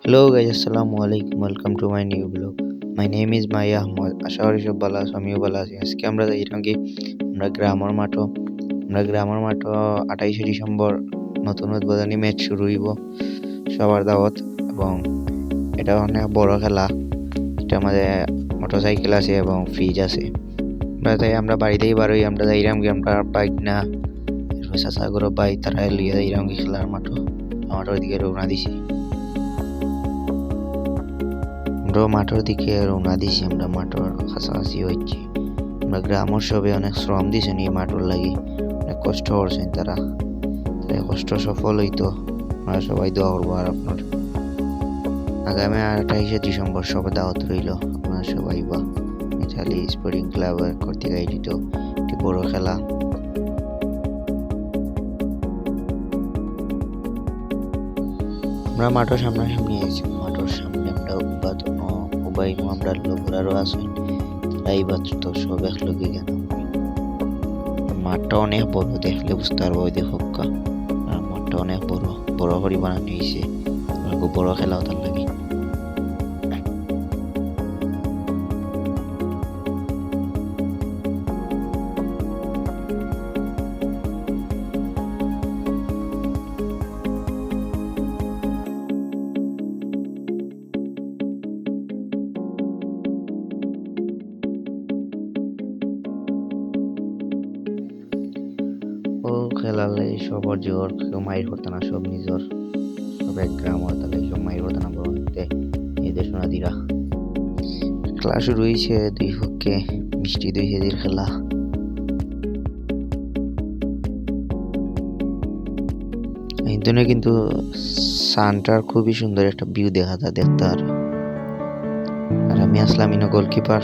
Hello guys, Assalamu alaikum. Welcome to my new vlog. My name is Maya Ahmad. আশা করি সব ভালো আছো, আমিও ভালো আছি। আজকে আমরা যাইলাম কি আমরা গ্রামের মাঠও 28শে ডিসেম্বর নতুন উদ্বোধনী ম্যাচ শুরু হইব সবার দাওয়াত, এবং এটা অনেক বড় খেলা। এটা আমাদের মোটরসাইকেল আছে এবং ফ্রিজ আছে। আমরা বাড়িতেই বার হই, আমরা যাইলাম কি আমরা বাইক না চাচাগুলো বাইক তারা লিয়ে যাইলাম কি খেলার মাঠের দিকে রওনা দিছি। আমরা মাঠের দিকে রওনা দিছি, আমরা মাঠের কাছাকাছি হচ্ছি। আমরা গ্রামের সবে অনেক শ্রম দিছেন এই মাঠের লাগি, অনেক কষ্ট করছেন তারা, তাই কষ্ট সফল হইতো। আমরা সবাই দোয়া করবো। আর আপনার আগামী 28শে ডিসেম্বর সব দাওয়াত রইল, আপনারা সবাই বা মিতালি স্পোর্টিং ক্লাবের কর্তৃক আয়োজিত একটি বড় খেলা। আমরা মাঠের সামনাসামনি আছি, মাঠের সামনে আমরা আমরা লোকরারও আছেন, তারা এই তো সব একলগে কেন। মাঠটা অনেক বড়, দেখলে বুঝতে পারবো। ওই দেখো মাঠটা অনেক বড় বড় করে বানানো হয়েছে, খুব বড় খেলাও তার লাগে। ও খেলালে সবার জোর, কেউ মাইর করতো না, সব নিজর, সব এক গ্রাম তাহলে সব মাইর করতো না বলতে এদের সোনাদিরা। খেলা শুরু হয়েছে, দুই পক্ষে মিষ্টি 2 কেজির খেলা। কিন্তু সানটার খুবই সুন্দর একটা ভিউ দেখা যায় দেখতে। আর আমি আসলাম ইনো গোলকিপার।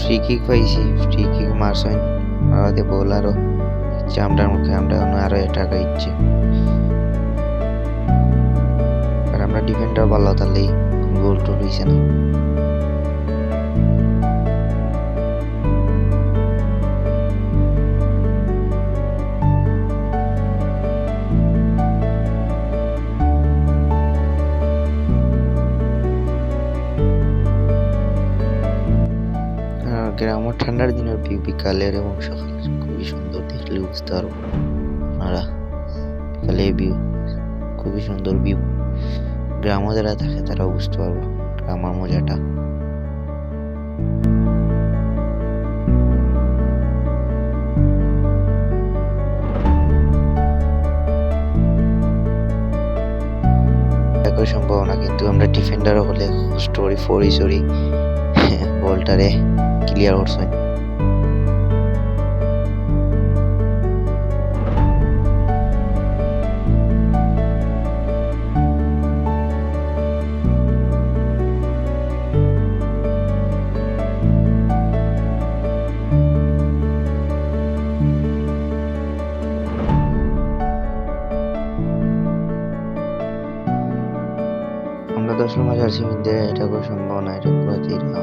ফ্রি কিক পাইছি, ফ্রি কিক মারছেন আমাদের বোলারও, আমরার মুখে আমরা আরো টাকা ইচ্ছে। আর আমরা ডিফেন্ডার ভালো, তাহলে গোল টোল হইছে না। গ্রামের ঠান্ডার দিনের ভিউ বিকালের এবং সকালের খুবই সুন্দর, দেখলে বুঝতে পারবো আপনারা। বিকালে ভিউ খুবই সুন্দর ভিউ, গ্রামে যারা থাকে তারাও বুঝতে পারবো গ্রামের মজাটা। একই সম্ভাবনা, কিন্তু আমরা ডিফেন্ডারও হলে কষ্ট করি, ফরি বলটারে ক্লিয়ার করছেন। আমরা 10 মাস আছি, কিন্তু এটা কোনো সম্ভাবনা, এটা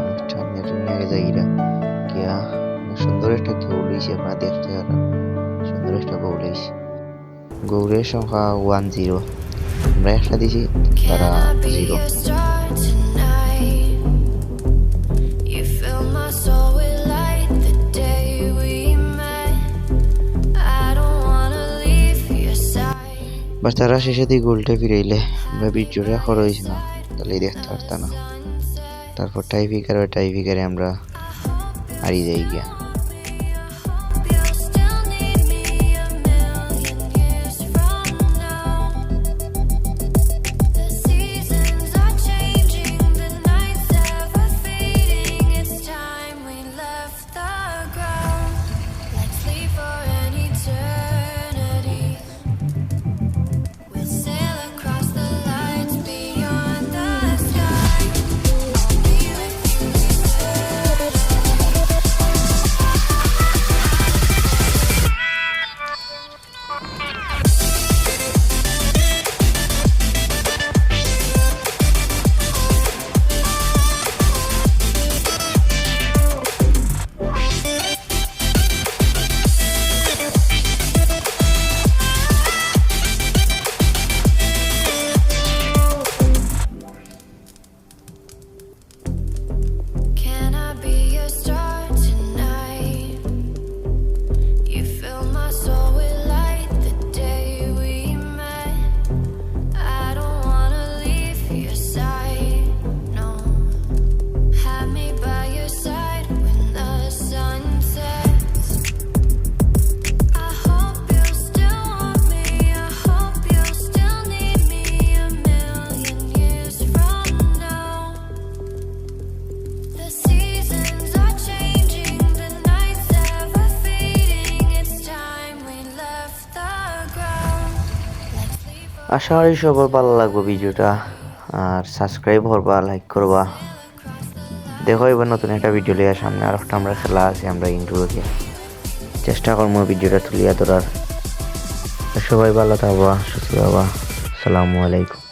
অনুষ্ঠান আগে যাইরা গিয়া সুন্দর একটা গৌল হয়েছে। আপনারা দেখতে পারেন, সুন্দর একটা গৌল হয়েছে। গৌরের সংখ্যা 10, আমরা একটা দিছি, তারা 0। বাস তারা শেষে দিয়ে গোলটা ফিরাইলে আমরা বিজয়টা খরচ হয়েছে না, তাহলে দেখতে পারতাম না। তারপর টাইফিকারে আমরা হারিয়ে যাই গিয়া। আশা করি সবার ভালো লাগবে ভিডিওটা, আর সাবস্ক্রাইব করবা, লাইক করবা। দেখো এবার নতুন একটা ভিডিও লিয়ে সামনে আর একটা আমরা খেলা আছে, আমরা ইন্ট্রোকে চেষ্টা করবো ভিডিওটা তুলিয়া ধরার। সবাই ভালো থাকবা, সুস্থ থাকবা। আসসালামু আলাইকুম।